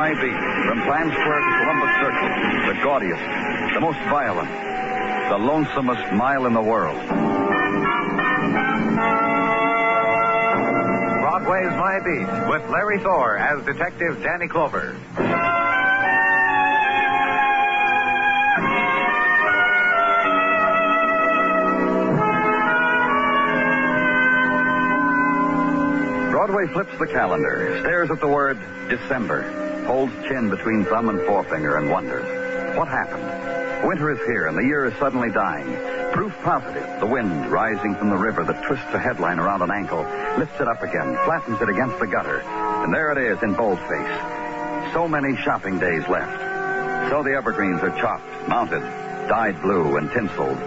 My Beat. From Times Square to Columbus Circle. The gaudiest, the most violent, the lonesomest mile in the world. Broadway Is My Beat with Larry Thor as Detective Danny Clover. Broadway flips the calendar, stares at the word December, holds chin between thumb and forefinger, and wonders. What happened? Winter is here, and the year is suddenly dying. Proof positive. The wind, rising from the river that twists a headline around an ankle, lifts it up again, flattens it against the gutter, and there it is in boldface. So many shopping days left. So the evergreens are chopped, mounted, dyed blue, and tinseled.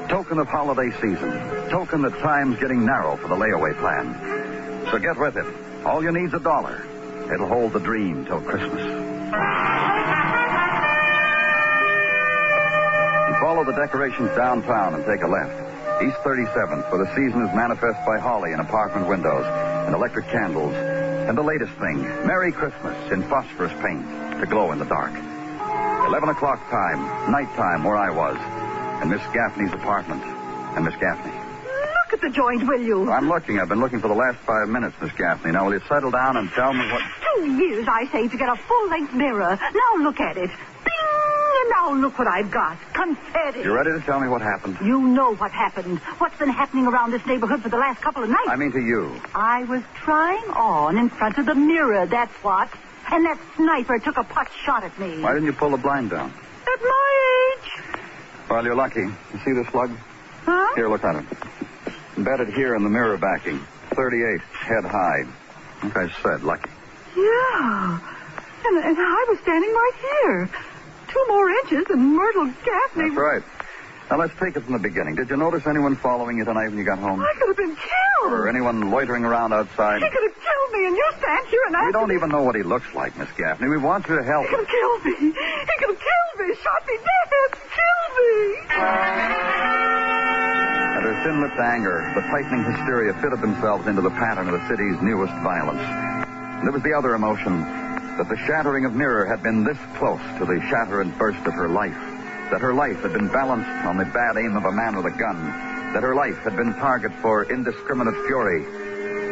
Token of holiday season. Token that time's getting narrow for the layaway plan. So get with it. All you need's $1. It'll hold the dream till Christmas. You follow the decorations downtown and take a left. East 37th, where the season is manifest by holly in apartment windows and electric candles. And the latest thing, Merry Christmas in phosphorus paint to glow in the dark. 11 o'clock time, nighttime where I was, and Miss Gaffney's apartment. And Miss Gaffney. Look at the joint, will you? I'm looking. I've been looking for the last 5 minutes, Miss Gaffney. Now, will you settle down and tell me what... 2 years, I say, to get a full-length mirror. Now look at it. Bing! And now look what I've got. Confetti. You ready to tell me what happened? You know what happened. What's been happening around this neighborhood for the last couple of nights? I mean to you. I was trying on in front of the mirror, that's what. And that sniper took a pot shot at me. Why didn't you pull the blind down? At my age. Well, you're lucky. You see this slug? Huh? Here, look at it. Embedded here in the mirror backing. 38, head high. Like I said, lucky. Yeah. And I was standing right here. 2 more inches and Myrtle Gaffney... That's right. Now, let's take it from the beginning. Did you notice anyone following you tonight when you got home? I could have been killed. Or anyone loitering around outside? He could have killed me, and you stand here and We don't even know what he looks like, Miss Gaffney. We want you to help He could have killed me. He could have killed me, shot me dead, killed me. And her thin-lipped anger, the tightening hysteria fitted themselves into the pattern of the city's newest violence. And there was the other emotion, that the shattering of mirror had been this close to the shatter and burst of her life. That her life had been balanced on the bad aim of a man with a gun. That her life had been target for indiscriminate fury.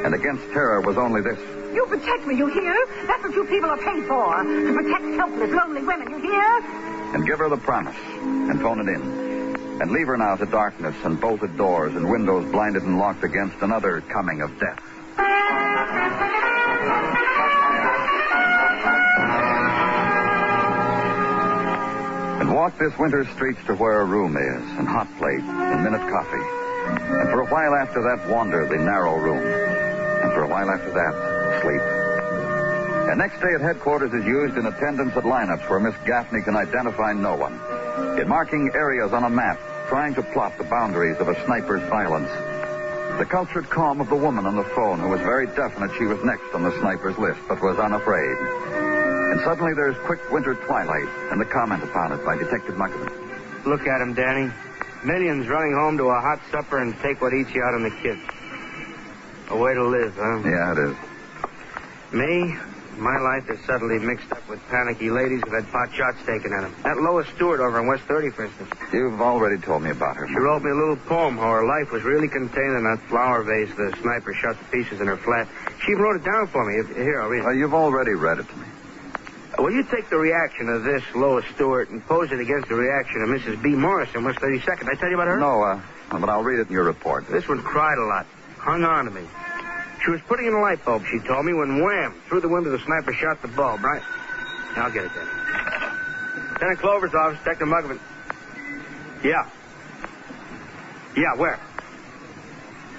And against terror was only this. You protect me, you hear? That's what you people are paid for. To protect helpless, lonely women, you hear? And give her the promise, and phone it in. And leave her now to darkness and bolted doors and windows blinded and locked against another coming of death. And walk this winter streets to where a room is, and hot plate, and minute coffee. And for a while after that, wander the narrow room. And for a while after that, sleep. And next day at headquarters is used in attendance at lineups where Miss Gaffney can identify no one. In marking areas on a map, trying to plot the boundaries of a sniper's violence. The cultured calm of the woman on the phone who was very definite she was next on the sniper's list, but was unafraid. And suddenly there's quick winter twilight, and the comment upon it by Detective Muggavan. Look at him, Danny. Millions running home to a hot supper and take what eats you out on the kids. A way to live, huh? Yeah, it is. Me? My life is suddenly mixed up with panicky ladies who've had pot shots taken at them. That Lois Stewart over on West 30, for instance. You've already told me about her. She wrote me a little poem how her life was really contained in that flower vase the sniper shot to pieces in her flat. She even wrote it down for me. Here, I'll read it. You've already read it to me. Will you take the reaction of this Lois Stewart and pose it against the reaction of Mrs. B. Morrison, West 32nd? Did I tell you about her? No, but I'll read it in your report. This one cried a lot. Hung on to me. She was putting in a light bulb, she told me, when wham, through the window the sniper shot the bulb, right? I'll get it then. Lieutenant Clover's office, Detective Muggavan. Yeah. Yeah, where?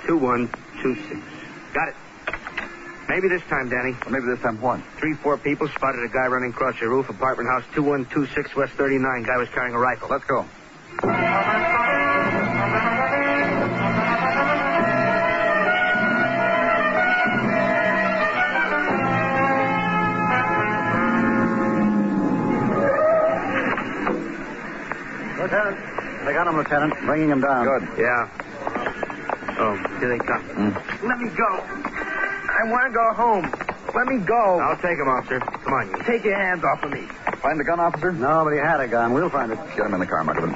2126. Got it. Maybe this time, Danny. Maybe this time what? 3-4 people spotted a guy running across the roof, apartment house 2126 West 39. Guy was carrying a rifle. Let's go. Lieutenant. They got him, Lieutenant. Bringing him down. Good. Yeah. Oh, here they come. Let me go. I want to go home. Let me go. I'll take him, officer. Come on, you. Take your hands off of me. Find the gun, officer? No, but he had a gun. We'll find it. Get him in the car, Muggavan.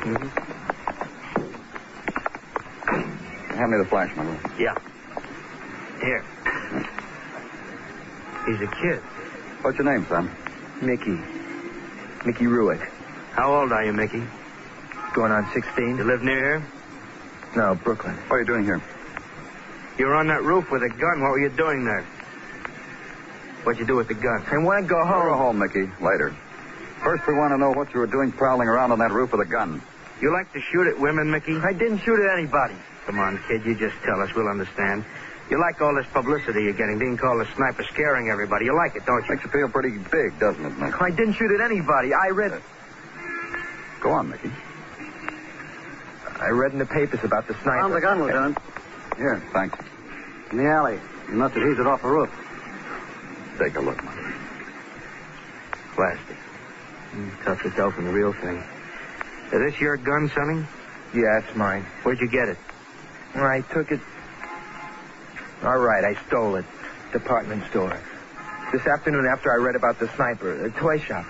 Hand me the flash, Muggavan. Yeah. Here. He's a kid. What's your name, son? Mickey Ruick. How old are you, Mickey? Going on 16. You live near here? No, Brooklyn. What are you doing here? You were on that roof with a gun. What were you doing there? What'd you do with the gun? I want to go home. Go home, Mickey. Later. First, we want to know what you were doing prowling around on that roof with a gun. You like to shoot at women, Mickey? I didn't shoot at anybody. Come on, kid. You just tell us. We'll understand. You like all this publicity you're getting, being called a sniper, scaring everybody. You like it, don't you? Makes you feel pretty big, doesn't it, Mickey? I didn't shoot at anybody. I read it. Go on, Mickey. I read in the papers about the sniper. Found the gun, Lieutenant. Here. Thanks. In the alley. You must have eased it off the roof. Take a look, Mickey. Plastic. Tough to tell from the real thing. Is this your gun, Sonny? Yeah, it's mine. Where'd you get it? I took it. All right, I stole it. Department store. This afternoon after I read about the sniper, the toy shop.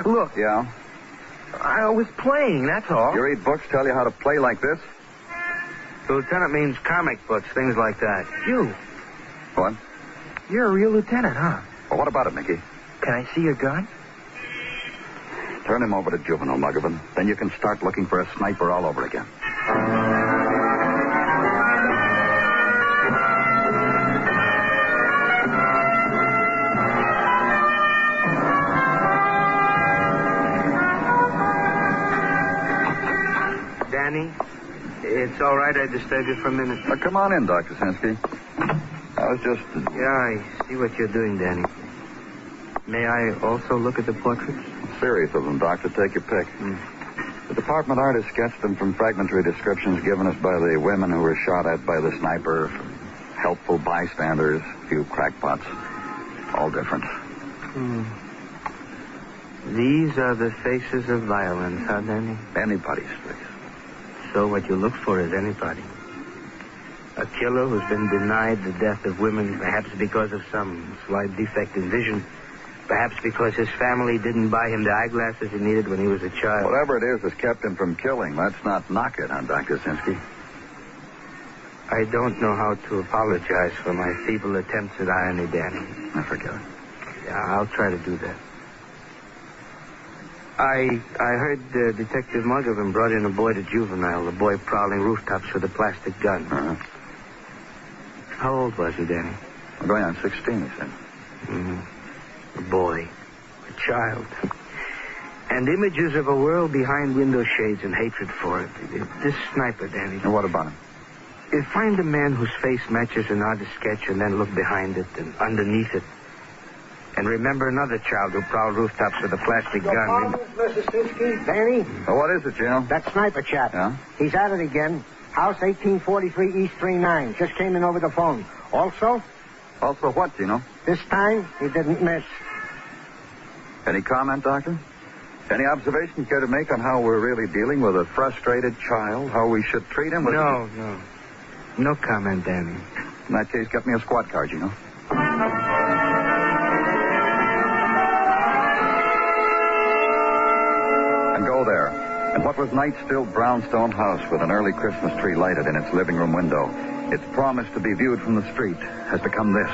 Look. Yeah? I was playing, that's all. You read books tell you how to play like this? The lieutenant means comic books, things like that. You. What? You're a real lieutenant, huh? Well, what about it, Mickey? Can I see your gun? Turn him over to juvenile, Muggavan. Then you can start looking for a sniper all over again. Danny, it's all right I disturbed you for a minute. Come on in, Dr. Sinsky. I was just... Yeah, I see what you're doing, Danny. May I also look at the portraits? Serious of them, Doctor. Take your pick. The department artist sketched them from fragmentary descriptions given us by the women who were shot at by the sniper, helpful bystanders, a few crackpots. All different. These are the faces of violence, huh, Danny? Anybody's face. So what you look for is anybody. A killer who's been denied the death of women, perhaps because of some slight defect in vision. Perhaps because his family didn't buy him the eyeglasses he needed when he was a child. Whatever it is that's kept him from killing, let's not knock it on Dr. Sinsky. I don't know how to apologize for my feeble attempts at irony, Danny. I forget it. Yeah, I'll try to do that. I heard Detective Muggavan brought in a boy to juvenile, the boy prowling rooftops with a plastic gun. Uh-huh. How old was he, Danny? I'm going on 16, he said. A boy. A child. And images of a world behind window shades and hatred for it. This sniper, Danny. And what about him? Find a man whose face matches an artist's sketch and then look behind it and underneath it. And remember another child who prowled rooftops with a plastic gun. Mrs. Sinsky, Danny? Oh, what is it, Gino? That sniper chap. Yeah? He's at it again. House 1843 East 39. Just came in over the phone. Also? Also what, Gino? This time, he didn't miss. Any comment, Doctor? Any observation care to make on how we're really dealing with a frustrated child? How we should treat him? No. No comment, Danny. In that case, get me a squad car, Gino. And go there. In what was night-still brownstone house with an early Christmas tree lighted in its living room window, its promise to be viewed from the street has become this.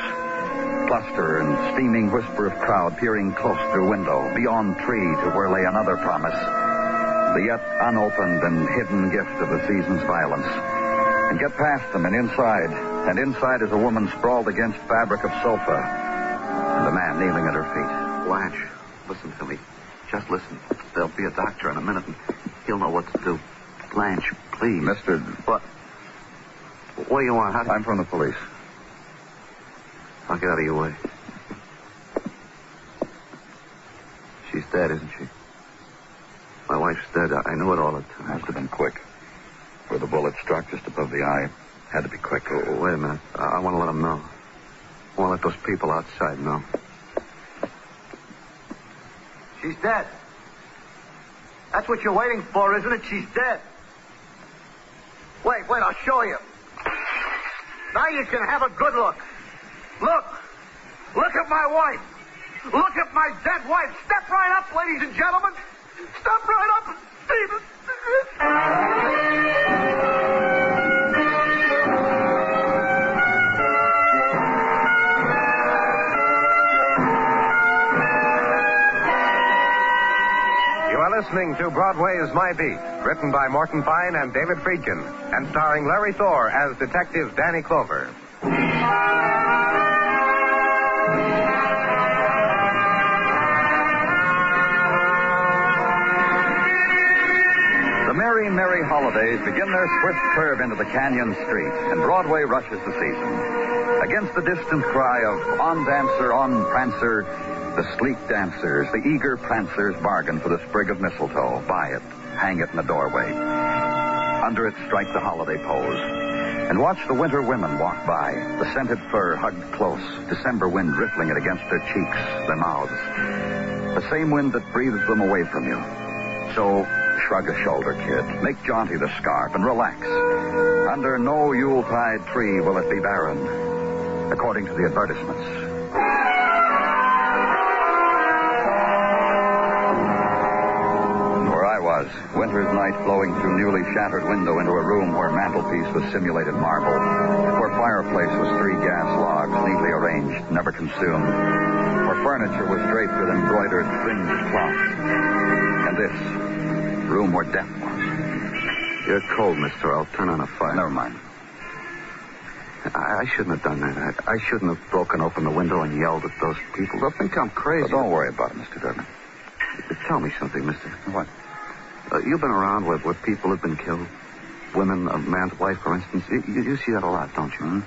Cluster and steaming whisper of crowd peering close through window, beyond tree to where lay another promise. The yet unopened and hidden gift of the season's violence. And get past them and inside is a woman sprawled against fabric of sofa, and a man kneeling at her feet. Blanche, listen to me. Just listen. There'll be a doctor in a minute, and he'll know what to do. Blanche, please. Mr. What? What do you want? I'm from the police. I'll get out of your way. She's dead, isn't she? My wife's dead. I knew it all the time. Must have been quick. Where the bullet struck just above the eye. Had to be quick. Oh, wait a minute. I want to let them know. I want to let those people outside know. She's dead. That's what you're waiting for, isn't it? She's dead. Wait, I'll show you. Now you can have a good look. Look at my wife. Look at my dead wife. Step right up, ladies and gentlemen. Step right up and see this. You are listening to Broadway Is My Beat, written by Morton Fine and David Friedkin, and starring Larry Thor as Detective Danny Clover. The merry holidays begin their swift curve into the canyon street, and Broadway rushes the season. Against the distant cry of on dancer, on prancer, the sleek dancers, the eager prancers bargain for the sprig of mistletoe, buy it, hang it in the doorway. Under it strike the holiday pose, and watch the winter women walk by, the scented fur hugged close, December wind rippling it against their cheeks, their mouths. The same wind that breathes them away from you. So shrug a shoulder, kid. Make jaunty the scarf and relax. Under no Yuletide tree will it be barren, according to the advertisements. And where I was, winter's night flowing through newly shattered window into a room where mantelpiece was simulated marble, where fireplace was 3 gas logs neatly arranged, never consumed, where furniture was draped with embroidered fringed cloth. And this room where death was. You're cold, mister. I'll turn on a fire. Never mind. I shouldn't have done that. I shouldn't have broken open the window and yelled at those people. They'll think I'm crazy. But don't worry about it, Mr. Dermot. Tell me something, mister. What? You've been around where people have been killed. Women, a man's wife, for instance. You see that a lot, don't you? Hmm?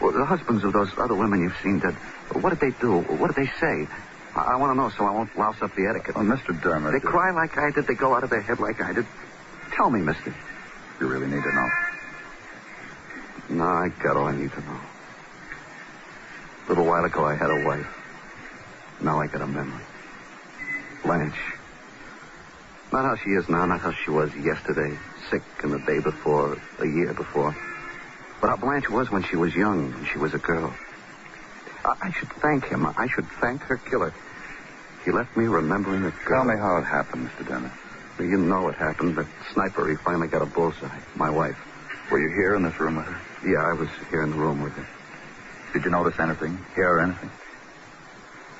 Well, the husbands of those other women you've seen dead, what did they do? What did they say? I want to know so I won't louse up the etiquette. Oh, Mr. Dermot. They cry like I did. They go out of their head like I did. Tell me, mister. You really need to know. No, I got all I need to know. A little while ago, I had a wife. Now I got a memory. Blanche. Not how she is now, not how she was yesterday, sick, and the day before, a year before. But how Blanche was when she was young, when she was a girl. I should thank him. I should thank her killer. He left me remembering a girl. Tell me how it happened, Mr. Dermot. Well, you know it happened. The sniper, he finally got a bullseye. My wife. Were you here in this room with her? Yeah, I was here in the room with her. Did you notice anything? Hear anything?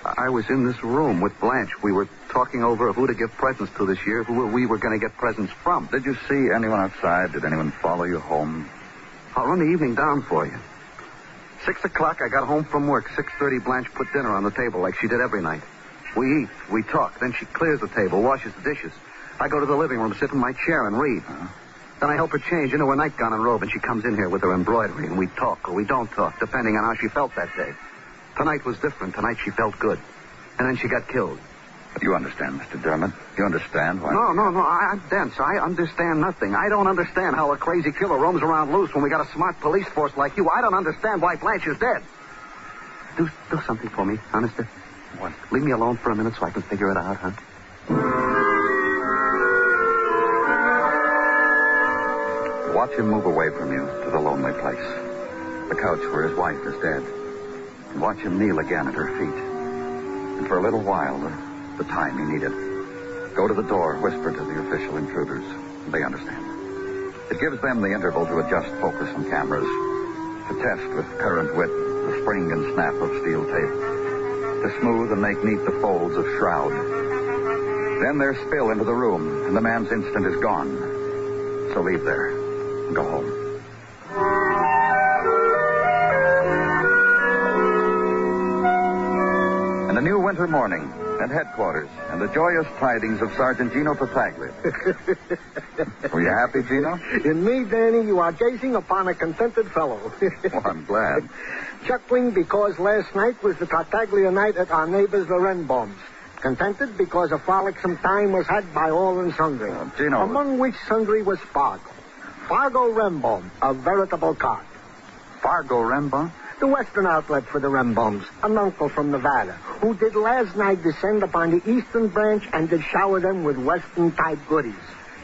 I was in this room with Blanche. We were talking over who to give presents to this year, who we were going to get presents from. Did you see anyone outside? Did anyone follow you home? I'll run the evening down for you. 6 o'clock, I got home from work. 6:30, Blanche put dinner on the table like she did every night. We eat, we talk. Then she clears the table, washes the dishes. I go to the living room, sit in my chair, and read. Then I help her change into her nightgown and robe, and she comes in here with her embroidery, and we talk or we don't talk, depending on how she felt that day. Tonight was different. Tonight she felt good. And then she got killed. You understand, Mr. Dermot? You understand why? No. I'm dense. I understand nothing. I don't understand how a crazy killer roams around loose when we got a smart police force like you. I don't understand why Blanche is dead. Do something for me, huh, mister? What? Leave me alone for a minute so I can figure it out, huh? Watch him move away from you to the lonely place. The couch where his wife is dead. And watch him kneel again at her feet. And for a little while, the time he needed. Go to the door, whisper to the official intruders. They understand. It gives them the interval to adjust focus on cameras, to test with current wit the spring and snap of steel tape, to smooth and make neat the folds of shroud. Then their spill into the room, and the man's instant is gone. So leave there and go home. And a new winter morning at headquarters, and the joyous tidings of Sergeant Gino Tartaglia. Were you happy, Gino? In me, Danny, you are gazing upon a contented fellow. Well, I'm glad. Chuckling because last night was the Tartaglia night at our neighbors, the Renbohms. Contented because a frolicsome time was had by all and sundry. Gino. Among which sundry was Fargo. Fargo Renbohm, a veritable card. Fargo Renbohm? The western outlet for the Renbohms, an uncle from Nevada, who did last night descend upon the eastern branch and did shower them with western-type goodies.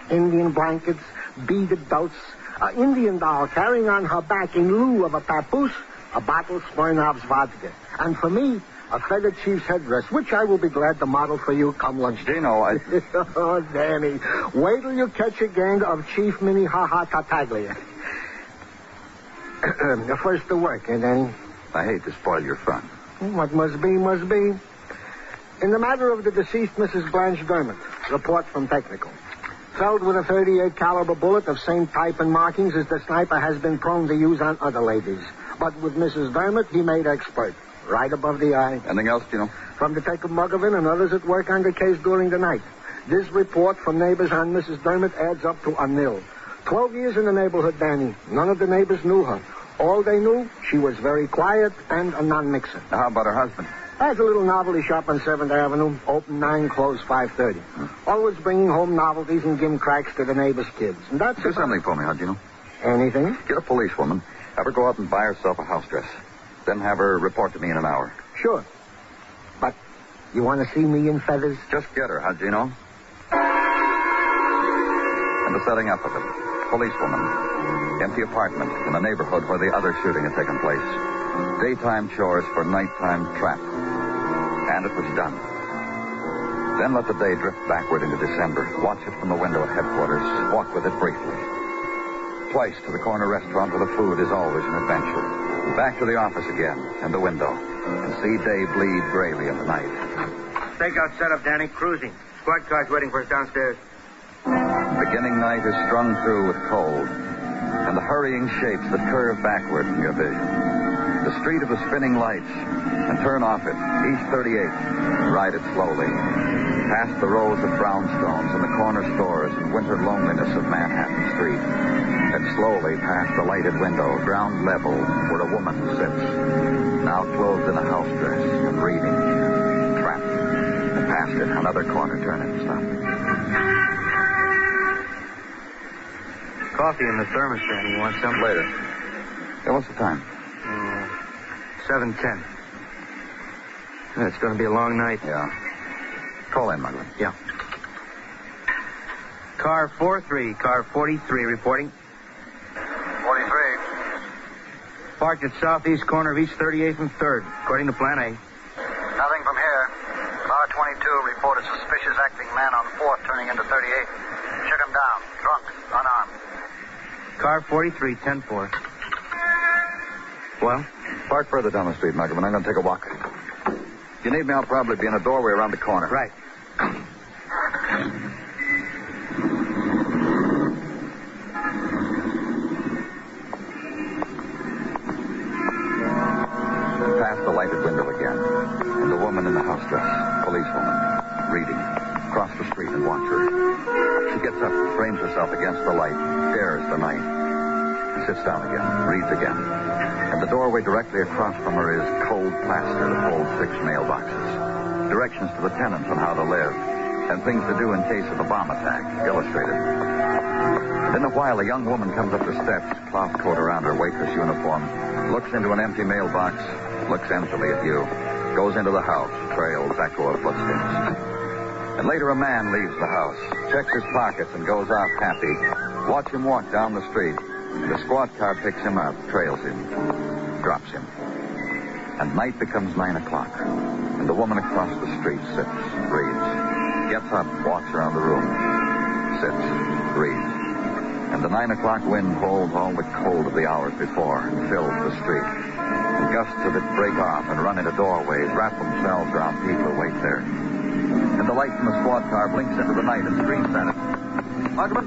Indian blankets, beaded belts, an Indian doll carrying on her back in lieu of a papoose, a bottle of Smirnoff's vodka. And for me, a feathered chief's headdress, which I will be glad to model for you come lunchtime. Gino, I... Oh, Danny, wait till you catch a gang of Chief Minnehaha Tartaglia. First to work, Danny? I hate to spoil your fun. What must be, must be. In the matter of the deceased Mrs. Blanche Dermot, report from technical. Felled with a .38 caliber bullet of same type and markings as the sniper has been prone to use on other ladies. But with Mrs. Dermot, he made expert. Right above the eye. Anything else, Gino? From Detective Muggavan and others at work on the case during the night. This report from neighbors on Mrs. Dermot adds up to a nil. 12 years in the neighborhood, Danny. None of the neighbors knew her. All they knew, she was very quiet and a non-mixer. Now, how about her husband? Has a little novelty shop on 7th Avenue. Open 9, close 5:30. Always bringing home novelties and gimcracks to the neighbors' kids. And that's Do something for me, huh, Gino? Anything? Get a policewoman. Have her go out and buy herself a house dress. Then have her report to me in an hour. Sure. But you want to see me in feathers? Just get her, huh, Gino? And the setting up of it. Policewoman. Empty apartment in a neighborhood where the other shooting had taken place. Daytime chores for nighttime trap. And it was done. Then let the day drift backward into December. Watch it from the window at headquarters. Walk with it briefly. Twice to the corner restaurant where the food is always an adventure. Back to the office again and the window. And see day bleed grayly in the night. Stakeout setup, Danny. Cruising. Squad car's waiting for us downstairs. Beginning night is strung through with cold. And the hurrying shapes that curve backward from your vision. The street of the spinning lights, and turn off it, East 38th, and ride it slowly. Past the rows of brownstones and the corner stores and winter loneliness of Manhattan Street. And slowly past the lighted window, ground level, where a woman sits, now clothed in a house dress and reading, trapped. And past it, another corner turn and stop. Coffee in the thermos, Danny. You want some? Later. Yeah, what's the time? 7:10. Yeah, it's going to be a long night. Yeah. Call in, Muggavan. Yeah. Car 43, car 43 reporting. 43. Parked at southeast corner of East 38th and 3rd, according to Plan A. Nothing from here. Car 22 reported suspicious acting man on 4th turning into 38. Shook him down. Drunk. Unarmed. Car 43, 10-4. Well? Park further down the street, Muggavan. I'm going to take a walk. If you need me, I'll probably be in a doorway around the corner. Right. Past the lighted window again. And the woman in the house dress. Policewoman. Reading. Cross the street and watch her. She gets up, frames herself against the light, stares the night. Sits down again, reads again. And the doorway directly across from her is cold plaster that holds 6 mailboxes. Directions to the tenants on how to live. And things to do in case of a bomb attack, illustrated. And in a while, a young woman comes up the steps, cloth coat around her waitress uniform, looks into an empty mailbox, looks emptily at you, goes into the house, trails echo of footsteps. And later a man leaves the house, checks his pockets and goes off happy. Watch him walk down the street. The squad car picks him up, trails him, drops him. And night becomes 9 o'clock. And the woman across the street sits, reads. Gets up, walks around the room, sits, reads. And the 9 o'clock wind holds all the cold of the hours before and fills the street. And gusts of it break off and run into doorways, wrap themselves around people who wait there. And the light from the squad car blinks into the night and screams at it. Muggavan?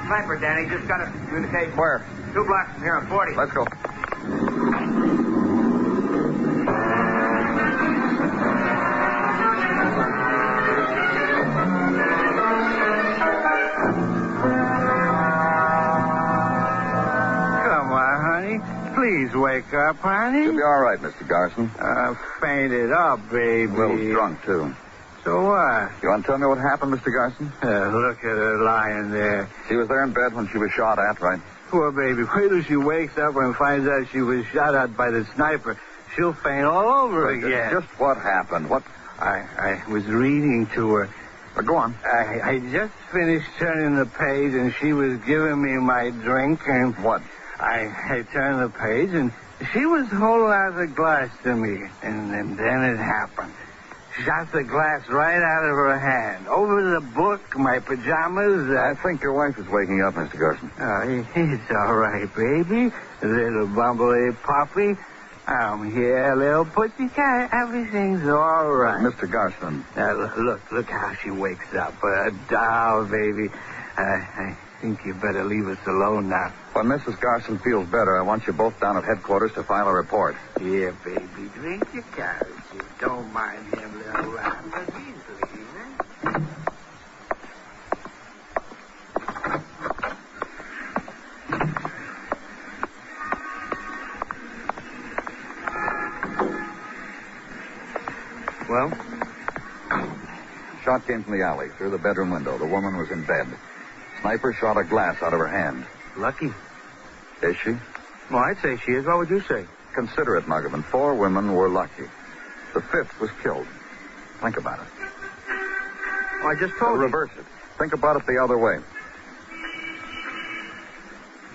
Sniper, Danny. Just got a communication. Where? 2 blocks from here on 40. Let's go. Come on, honey. Please wake up, honey. You'll be all right, Mr. Garson. Fainted up, baby. A little drunk, too. So what? You want to tell me what happened, Mr. Garson? Look at her lying there. She was there in bed when she was shot at, right? Poor baby. Wait till she wakes up and finds out she was shot at by the sniper. She'll faint all over again. Just what happened? What? I was reading to her. Go on. I just finished turning the page, and she was giving me my drink, and... What? I turned the page, and she was holding out the glass to me, and then it happened. Shot the glass right out of her hand. Over the book, my pajamas. I think your wife is waking up, Mr. Gerson. Oh, it's all right, baby. Little bumblebee puppy. I'm here, little pussycat. Everything's all right. Mr. Gerson. Look how she wakes up. A doll, baby. I think you better leave us alone now. When Mrs. Garson feels better, I want you both down at headquarters to file a report. Yeah, baby. Drink your carriage. Don't mind him, little rat. But he's leaving. Well? Shot came from the alley, through the bedroom window. The woman was in bed. Sniper shot a glass out of her hand. Lucky. Is she? Well, I'd say she is. What would you say? Consider it, Muggavan. 4 women were lucky. The 5th was killed. Think about it. Well, I just told you. Reverse it. Think about it the other way.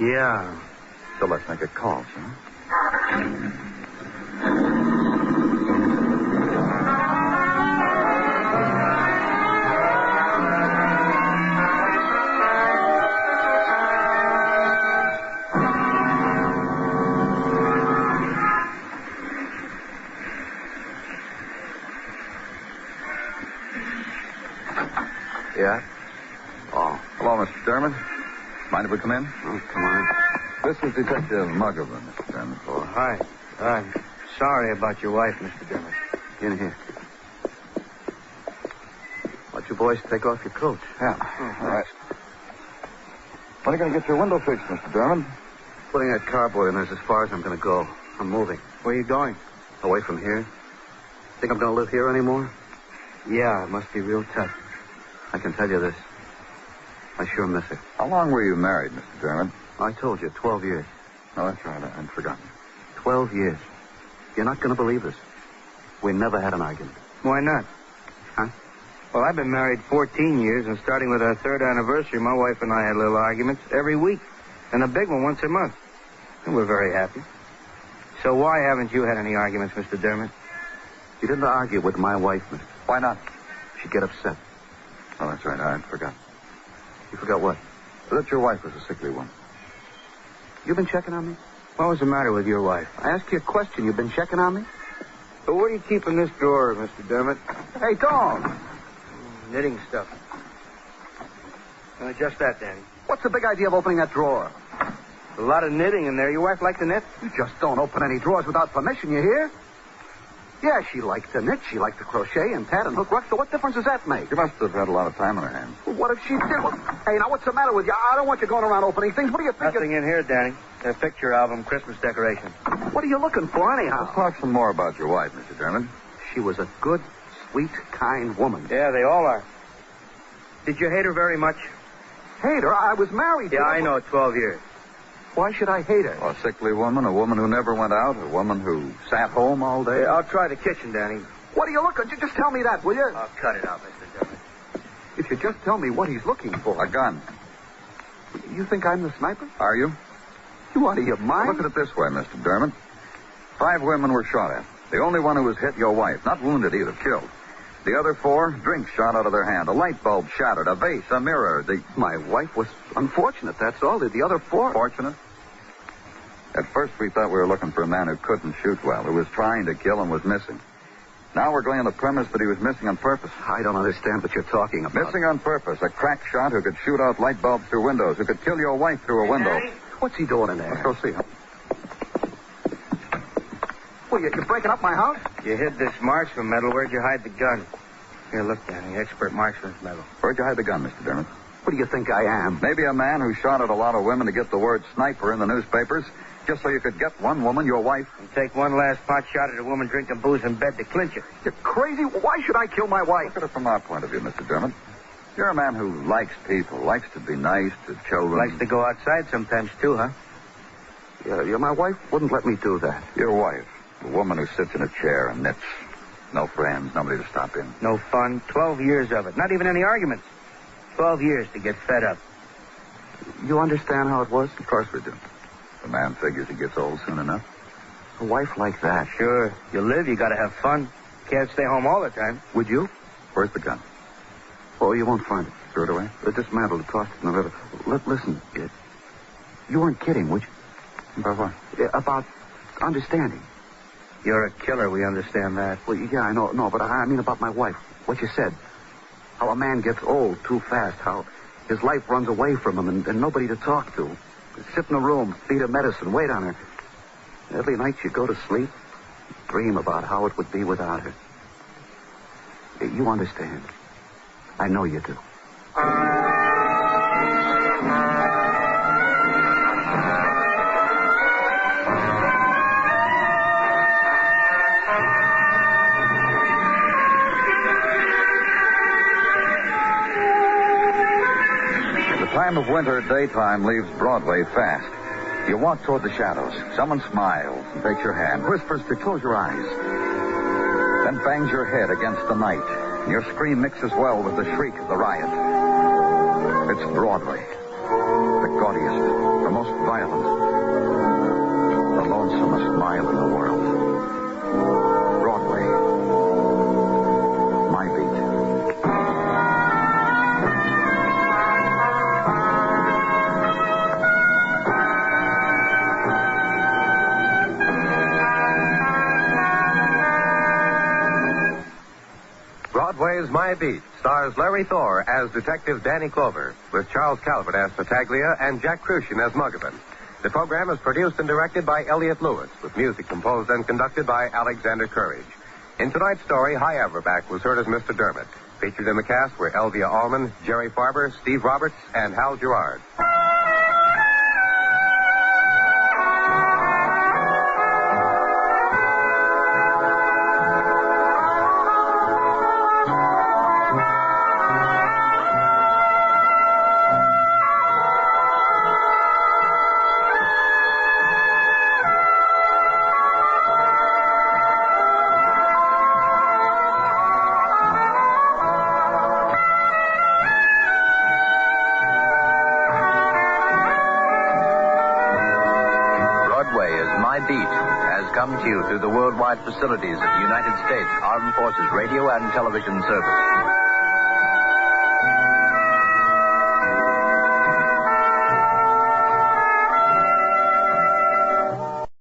Yeah. So let's make a call, shall we? Yeah? Oh. Hello, Mr. Dermot. Mind if we come in? Oh, come on. This is Detective Muggavan, Mr. Dermot. Oh, hi. I'm sorry about your wife, Mr. Dermot. In here. Why don't you boys take off your coats? Yeah. All right. When are you going to get your window fixed, Mr. Dermot? Putting that cardboard in there's as far as I'm going to go. I'm moving. Where are you going? Away from here. Think I'm going to live here anymore? Yeah, it must be real tough. I can tell you this. I sure miss her. How long were you married, Mr. Dermot? I told you, 12 years. Oh, that's right. I'd forgotten. 12 years. You're not going to believe this. We never had an argument. Why not? Huh? Well, I've been married 14 years, and starting with our 3rd anniversary, my wife and I had little arguments every week, and a big one once a month. And we're very happy. So why haven't you had any arguments, Mr. Dermot? You didn't argue with my wife, mister. Why not? She'd get upset. Oh, that's right. I'd forgotten. You forgot what? That your wife was a sickly woman. You been checking on me? What was the matter with your wife? I asked you a question. You been checking on me? But what do you keep in this drawer, Mr. Dermot? Hey, dog. Knitting stuff. Just that, Danny. What's the big idea of opening that drawer? A lot of knitting in there. Your wife like to knit? You just don't open any drawers without permission, you hear? Yeah, she likes to knit. She likes to crochet and tat and hook ruck. So what difference does that make? She must have had a lot of time on her hands. Well, what if she did? Well, hey, now, what's the matter with you? I don't want you going around opening things. What do you think? Nothing in here, Danny. A picture album, Christmas decoration. What are you looking for, anyhow? Let's talk some more about your wife, Mr. Dermot. She was a good, sweet, kind woman. Yeah, they all are. Did you hate her very much? Hate her? I was married to her. Yeah, I know. 12 years. Why should I hate her? A sickly woman, a woman who never went out, a woman who sat home all day. I'll try the kitchen, Danny. What are you looking? Just tell me that, will you? I'll cut it out, Mr. Dermot. If you just tell me what he's looking for. A gun. You think I'm the sniper? Are you? You out of your mind? Look at it this way, Mr. Dermot. 5 women were shot at. The only one who was hit, your wife. Not wounded either, killed. The other 4, drinks shot out of their hand. A light bulb shattered. A vase, a mirror. My wife was unfortunate, that's all. The other 4... Fortunate? At first, we thought we were looking for a man who couldn't shoot well, who was trying to kill and was missing. Now we're going on the premise that he was missing on purpose. I don't understand what you're talking about. Missing on purpose. A crack shot who could shoot out light bulbs through windows, who could kill your wife through a window. Daddy? What's he doing in there? Let's go see him. Well, you're breaking up my house? You hid this marksman medal. Where'd you hide the gun? Here, look, Danny. Expert marksman's medal. Where'd you hide the gun, Mr. Dermot? What do you think I am? Maybe a man who shot at a lot of women to get the word sniper in the newspapers, just so you could get one woman, your wife. And take one last pot shot at a woman drinking booze in bed to clinch it. You're crazy? Why should I kill my wife? Look at it from our point of view, Mr. Dermot. You're a man who likes people, likes to be nice to children. Likes to go outside sometimes, too, huh? Yeah, my wife wouldn't let me do that. Your wife, a woman who sits in a chair and knits. No friends, nobody to stop in. No fun. 12 years of it. Not even any arguments. 12 years to get fed up. You understand how it was? Of course we do. The man figures he gets old soon enough. A wife like that. Sure. You live, you gotta have fun. Can't stay home all the time. Would you? Where's the gun? Oh, you won't find it. Threw it away? Dismantled, tossed it in the river. Listen, you weren't kidding, would you? About what? About understanding. You're a killer, we understand that. Well, yeah, I know. No, but I mean about my wife. What you said. How a man gets old too fast. How his life runs away from him and nobody to talk to. Sit in a room, feed her medicine, wait on her. Every night you go to sleep, dream about how it would be without her. You understand. I know you do. The time of winter, daytime leaves Broadway fast. You walk toward the shadows. Someone smiles and takes your hand, whispers to close your eyes, then bangs your head against the night. Your scream mixes well with the shriek of the riot. It's Broadway, the gaudiest, the most violent, the lonesomest mile in the world. Broadway, my beat. Broadway Is My Beat stars Larry Thor as Detective Danny Clover, with Charles Calvert as Tartaglia and Jack Kruschen as Muggavan. The program is produced and directed by Elliott Lewis, with music composed and conducted by Alexander Courage. In tonight's story, High Averback was heard as Mr. Dermot. Featured in the cast were Elvia Allman, Jerry Farber, Steve Roberts, and Hal Gerard. Come to you through the worldwide facilities of the United States Armed Forces Radio and Television Service.